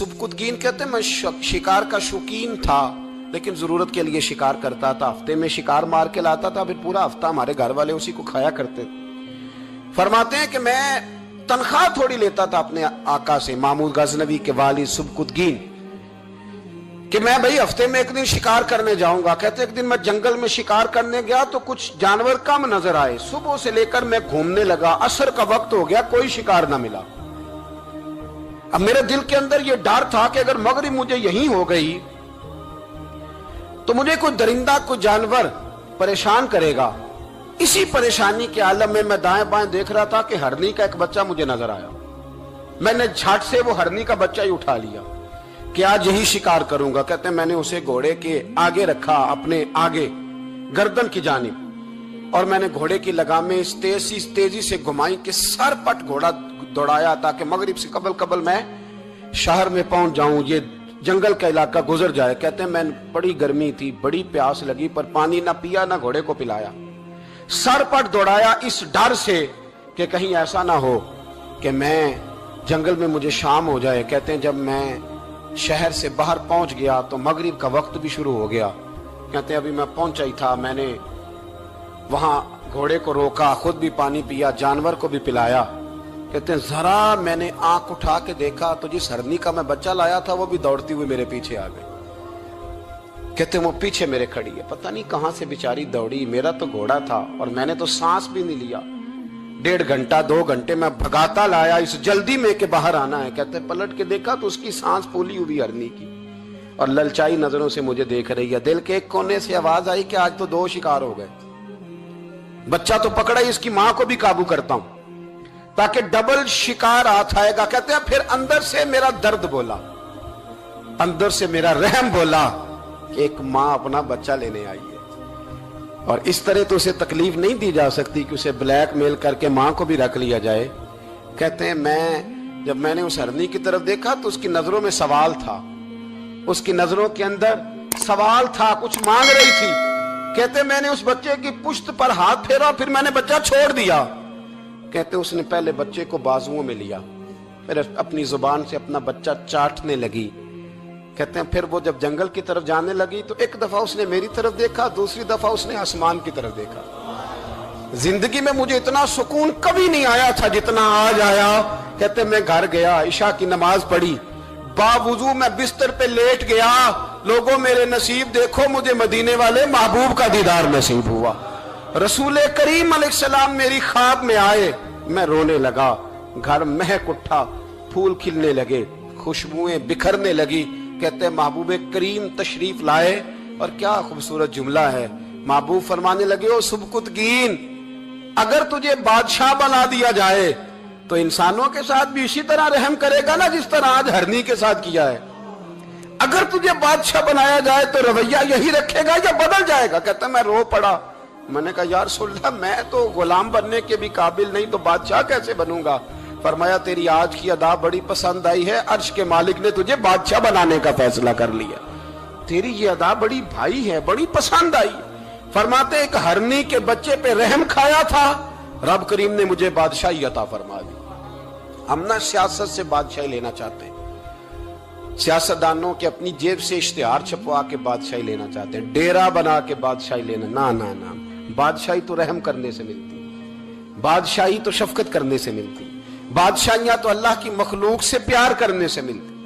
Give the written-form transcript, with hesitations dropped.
सुबकुतगीन कहते हैं मैं शिकार का शौकीन था, लेकिन जरूरत के लिए शिकार करता था। हफ्ते में शिकार मार के लाता था, फिर पूरा हफ्ता हमारे घर वाले उसी को खाया करते थे। फरमाते हैं कि मैं तनख्वाह थोड़ी लेता था अपने आका से, महमूद गजनवी के वालिद सुबकुतगीन, कि मैं भाई हफ्ते में एक दिन शिकार करने जाऊंगा। कहते एक दिन मैं जंगल में शिकार करने गया तो कुछ जानवर कम नजर आए। सुबह से लेकर मैं घूमने लगा, असर का वक्त हो गया, कोई शिकार ना मिला। अब मेरे दिल के अंदर यह डर था कि अगर मगरिब मुझे यहीं हो गई तो मुझे कोई दरिंदा, कोई जानवर परेशान करेगा। इसी परेशानी के आलम में मैं दाएं बाएं देख रहा था कि हरनी का एक बच्चा मुझे नजर आया। मैंने झट से वो हरनी का बच्चा ही उठा लिया कि आज यही शिकार करूंगा। कहते हैं मैंने उसे घोड़े के आगे रखा, अपने आगे गर्दन की जानिब, और मैंने घोड़े की लगामें इस तेजी से घुमाई कि सर पट घोड़ा दौड़ाया ताकि मगरिब से कबल मैं शहर में पहुंच जाऊं, ये जंगल का इलाका गुजर जाए। कहते हैं मैं बड़ी गर्मी थी, बड़ी प्यास लगी, पर पानी ना पिया ना घोड़े को पिलाया। सर पट दौड़ाया इस डर से कि कहीं ऐसा ना हो कि मैं जंगल में मुझे शाम हो जाए। कहते हैं जब मैं शहर से बाहर पहुंच गया तो मगरिब का वक्त भी शुरू हो गया। कहते हैं अभी मैं पहुंचा ही था, मैंने वहां घोड़े को रोका, खुद भी पानी पिया, जानवर को भी पिलाया। कहते हैं जरा मैंने आंख उठा के देखा तो जिस हरनी का मैं बच्चा लाया था वो भी दौड़ती हुई मेरे पीछे आ गई। कहते हैं वो पीछे मेरे खड़ी है, पता नहीं कहां से बेचारी दौड़ी। मेरा तो घोड़ा था और मैंने तो सांस भी नहीं लिया। 1.5 घंटा 2 घंटे मैं भगाता लाया इस जल्दी में कि बाहर आना है। कहते हैं पलट के देखा तो उसकी सांस फूली हुई हरनी की और ललचाई नजरों से मुझे देख रही है। दिल के एक कोने से आवाज आई कि आज तो 2 शिकार हो गए। बच्चा तो पकड़ा ही, इसकी मां को भी काबू करता हूं ताकि डबल शिकार हाथ आएगा। कहते हैं फिर अंदर से मेरा दर्द बोला, अंदर से मेरा रहम बोला कि एक मां अपना बच्चा लेने आई है और इस तरह तो उसे तकलीफ नहीं दी जा सकती कि उसे ब्लैकमेल करके मां को भी रख लिया जाए। कहते हैं जब मैंने उस हरनी की तरफ देखा तो उसकी नजरों में सवाल था, उसकी नजरों के अंदर सवाल था, कुछ मांग रही थी। कहते मैंने उस बच्चे की पुश्त पर हाथ फेरा, फिर मैंने बच्चा छोड़ दिया। कहते उसने पहले बच्चे को बाजुओं में लिया, फिर अपनी जुबान से अपना बच्चा चाटने लगी। कहते हैं फिर वो जब जंगल की तरफ जाने लगी तो एक दफा उसने मेरी तरफ देखा, दूसरी दफा उसने आसमान की तरफ देखा। जिंदगी में मुझे इतना सुकून कभी नहीं आया था जितना आज आया। कहते मैं घर गया, इशा की नमाज पढ़ी, बावुजू मैं बिस्तर पे लेट गया। लोगों मेरे नसीब देखो, मुझे मदीने वाले महबूब का दीदार नसीब हुआ। रसूल करीम अलैहिस्सलाम मेरी ख्वाब में आए, मैं रोने लगा। घर महक उठा, फूल खिलने लगे, खुशबुएं बिखरने लगी। कहते हैं महबूब करीम तशरीफ लाए और क्या खूबसूरत जुमला है। महबूब फरमाने लगे ओ सुबकुतगीन, अगर तुझे बादशाह बना दिया जाए तो इंसानों के साथ भी इसी तरह रहम करेगा ना जिस तरह आज हरनी के साथ किया है। अगर तुझे बादशाह बनाया जाए तो रवैया यही रखेगा या बदल जाएगा। कहता मैं रो पड़ा। मैंने कहा यार सुल्ला, मैं तो गुलाम बनने के भी काबिल नहीं, तो बादशाह कैसे बनूंगा। फरमाया तेरी आज की अदा बड़ी पसंद आई है, अर्श के मालिक ने तुझे बादशाह बनाने का फैसला कर लिया। तेरी ये अदा बड़ी भाई है, बड़ी पसंद आई। फरमाते एक हरनी के बच्चे पे रहम खाया था, रब करीम ने मुझे बादशाही अता फरमा दी। हम ना सियासत से बादशाही लेना चाहते हैं, सियासतदानों के अपनी जेब से इश्तिहार छपवा के बादशाही लेना चाहते हैं, डेरा बना के बादशाही लेना। ना ना ना, बादशाही तो रहम करने से मिलती, बादशाही तो शफकत करने से मिलती, बादशाहियां तो अल्लाह की मखलूक से प्यार करने से मिलती।